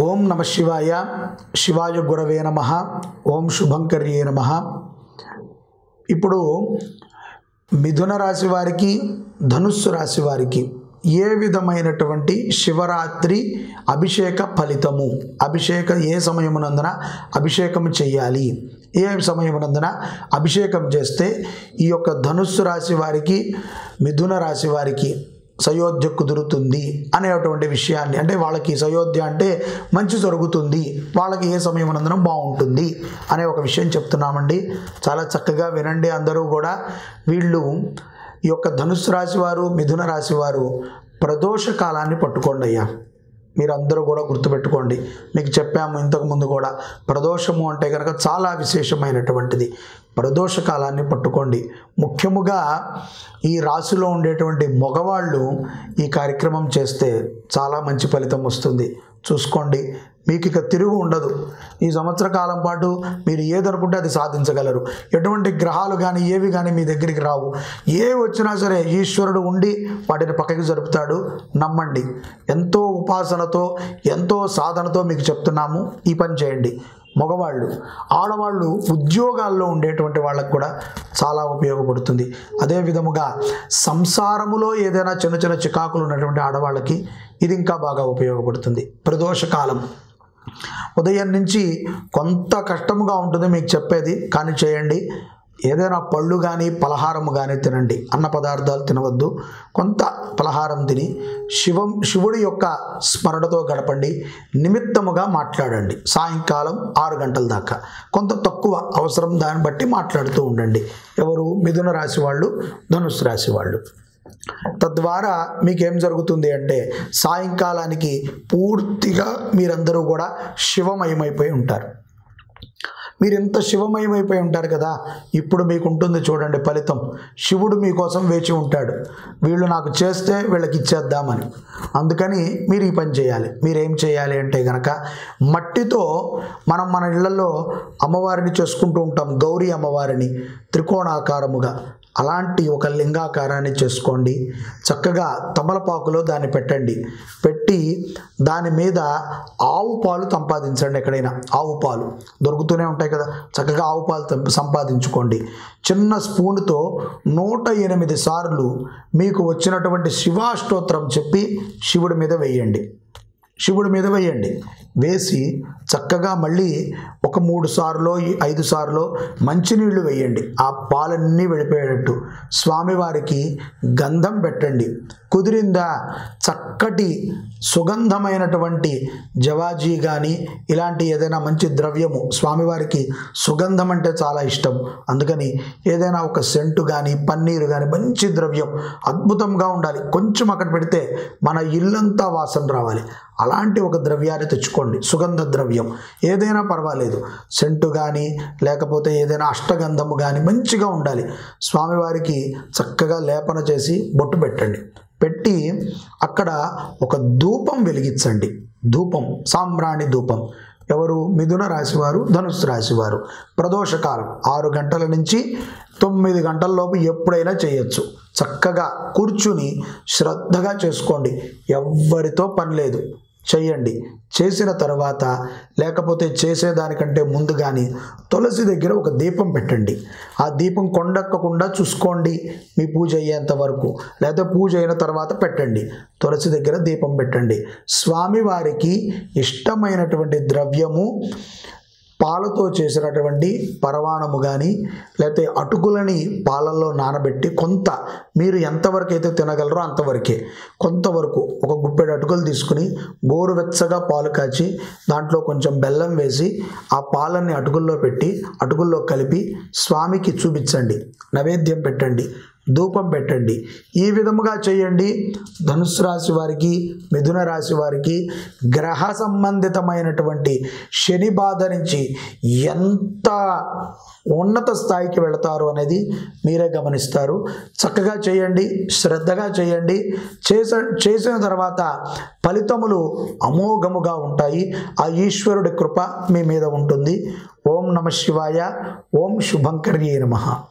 ఓం నమ శివాయ. శివాయ గురవే నమ. ఓం శుభంకర్యే నమ. ఇప్పుడు మిథున రాశి వారికి, ధనుస్సు రాశి వారికి ఏ విధమైనటువంటి శివరాత్రి అభిషేక ఫలితము, ఏ సమయమునందున అభిషేకం చేయాలి, ఏ సమయమునందున అభిషేకం చేస్తే ఈ యొక్క ధనుస్సు రాశి వారికి, మిథున రాశి వారికి సయోధ్య కుదురుతుంది అనేటువంటి విషయాన్ని, అంటే వాళ్ళకి సయోధ్య అంటే మంచి జరుగుతుంది, వాళ్ళకి ఏ సమయమునందున బాగుంటుంది అనే ఒక విషయం చెప్తున్నామండి. చాలా చక్కగా వినండి అందరూ కూడా. వీళ్ళు ఈ యొక్క ధనుస్సు రాశి వారు, మిథున రాశి వారు ప్రదోష కాలాన్ని పట్టుకోండి అయ్యా. మీరందరూ కూడా గుర్తుపెట్టుకోండి. మీకు చెప్పాము ఇంతకుముందు కూడా, ప్రదోషము అంటే కనుక చాలా విశేషమైనటువంటిది. ప్రదోష కాలాన్ని పట్టుకోండి. ముఖ్యముగా ఈ రాశిలో ఉండేటువంటి మగవాళ్ళు ఈ కార్యక్రమం చేస్తే చాలా మంచి ఫలితం వస్తుంది. చూసుకోండి, మీకు ఇక తిరుగు ఉండదు. ఈ సంవత్సర కాలం పాటు మీరు ఏదనుకుంటే అది సాధించగలరు. ఎటువంటి గ్రహాలు కానీ ఏవి కానీ మీ దగ్గరికి రావు. ఏ వచ్చినా సరే ఈశ్వరుడు ఉండి వాటిని పక్కకి జరుపుతాడు. నమ్మండి. ఎంతో ఉపాసనతో, ఎంతో సాధనతో మీకు చెప్తున్నాము. ఈ పని చేయండి. మగవాళ్ళు, ఆడవాళ్ళు ఉద్యోగాల్లో ఉండేటువంటి వాళ్ళకు కూడా చాలా ఉపయోగపడుతుంది. అదే విధముగా సంసారములో ఏదైనా చిన్న చిన్న చికాకులు ఉన్నటువంటి ఆడవాళ్ళకి ఇది ఇంకా బాగా ఉపయోగపడుతుంది. ప్రదోషకాలం ఉదయం నుంచి కొంత కష్టముగా ఉంటుంది మీకు చెప్పేది, కానీ చేయండి. ఏదైనా పళ్ళు కానీ పలహారము కానీ తినండి. అన్న పదార్థాలు తినవద్దు. కొంత పలహారం తిని శివుడి యొక్క స్మరణతో గడపండి. నిమిత్తముగా మాట్లాడండి. సాయంకాలం 6 గంటల దాకా కొంత తక్కువ అవసరం దాన్ని బట్టి మాట్లాడుతూ ఉండండి. ఎవరు? మిథున రాశి వాళ్ళు, ధనుస్సు రాశి వాళ్ళు. తద్వారా మీకేం జరుగుతుంది అంటే సాయంకాలానికి పూర్తిగా మీరందరూ కూడా శివమయమైపోయి ఉంటారు. మీరు ఎంత శివమయమైపోయి ఉంటారు కదా, ఇప్పుడు మీకు ఉంటుంది చూడండి ఫలితం. శివుడు మీకోసం వేచి ఉంటాడు. వీళ్ళు నాకు చేస్తే వీళ్ళకి ఇచ్చేద్దామని. అందుకని మీరు ఈ పని చేయాలి. మీరేం చేయాలి అంటే కనుక, మట్టితో మనం మన ఇళ్లలో అమ్మవారిని చేసుకుంటూ ఉంటాం. గౌరీ అమ్మవారిని త్రికోణాకారముగా అలాంటి ఒక లింగాకారాన్ని చేసుకోండి. చక్కగా తమలపాకులో దాన్ని పెట్టండి. పెట్టి దాని మీద ఆవు పాలు సంపాదించండి. ఎక్కడైనా ఆవు పాలు దొరుకుతూనే ఉంటాయి కదా, చక్కగా ఆవు పాలు సంపాదించుకోండి. చిన్న స్పూన్తో 108 సార్లు మీకు వచ్చినటువంటి శివాష్టోత్రం చెప్పి శివుడి మీద వేయండి. వేసి చక్కగా మళ్ళీ ఒక 3 సార్లు 5 సార్లు మంచినీళ్ళు వేయండి. ఆ పాలన్నీ వెళ్ళిపోయేటట్టు స్వామివారికి గంధం పెట్టండి. కుదిరిందా చక్కటి సుగంధమైనటువంటి జవాజీ కానీ ఇలాంటి ఏదైనా మంచి ద్రవ్యము, స్వామివారికి సుగంధం అంటే చాలా ఇష్టం. అందుకని ఏదైనా ఒక సెంటు కానీ పన్నీరు కానీ మంచి ద్రవ్యం అద్భుతంగా ఉండాలి. కొంచెం అక్కడ పెడితే మన ఇల్లంతా వాసన రావాలి. అలాంటి ఒక ద్రవ్యాన్ని తెచ్చుకోండి. సుగంధ ద్రవ్యం ఏదైనా పర్వాలేదు. సెంటు కానీ లేకపోతే ఏదైనా అష్టగంధము కానీ మంచిగా ఉండాలి. స్వామివారికి చక్కగా లేపన చేసి బొట్టు పెట్టండి. పెట్టి అక్కడ ఒక ధూపం వెలిగించండి. ధూపం, సాంబ్రాణి ధూపం. ఎవరు? మిథున రాశివారు, ధనుస్సు రాశివారు. ప్రదోషకాలం 6 గంటల నుంచి 9 గంటల లోపు ఎప్పుడైనా చేయొచ్చు. చక్కగా కూర్చుని శ్రద్ధగా చేసుకోండి. ఎవ్వరితో పని లేదు. చేయండి. చేసిన తర్వాత లేకపోతే చేసేదానికంటే ముందు కానీ తులసి దగ్గర ఒక దీపం పెట్టండి. ఆ దీపం కొండెక్కకుండా చూసుకోండి మీ పూజ అయ్యేంత వరకు, లేకపోతే పూజ అయిన తర్వాత పెట్టండి. తులసి దగ్గర దీపం పెట్టండి. స్వామివారికి ఇష్టమైనటువంటి ద్రవ్యము పాలతో చేసినటువంటి పరవాణము కానీ లేకపోతే అటుకులని పాలల్లో నానబెట్టి కొంత, మీరు ఎంతవరకు అయితే తినగలరో అంతవరకే, కొంతవరకు ఒక గుప్పెడు అటుకులు తీసుకుని గోరువెచ్చగా పాలు కాచి దాంట్లో కొంచెం బెల్లం వేసి ఆ పాలన్నీ అటుకుల్లో పెట్టి అటుకుల్లో కలిపి స్వామికి చూపించండి. నైవేద్యం పెట్టండి. ధూపం పెట్టండి. ఈ విధముగా చేయండి. ధనుస్సు రాశి వారికి, మిథున రాశి వారికి గ్రహ సంబంధితమైనటువంటి శని బాధ నుంచి ఎంత ఉన్నత స్థాయికి వెళతారు అనేది మీరే గమనిస్తారు. చక్కగా చేయండి. శ్రద్ధగా చేయండి. చేసిన తర్వాత ఫలితములు అమోఘముగా ఉంటాయి. ఆ ఈశ్వరుడి కృప మీ మీద ఉంటుంది. ఓం నమ శివాయ. ఓం శుభంకర్యే నమః.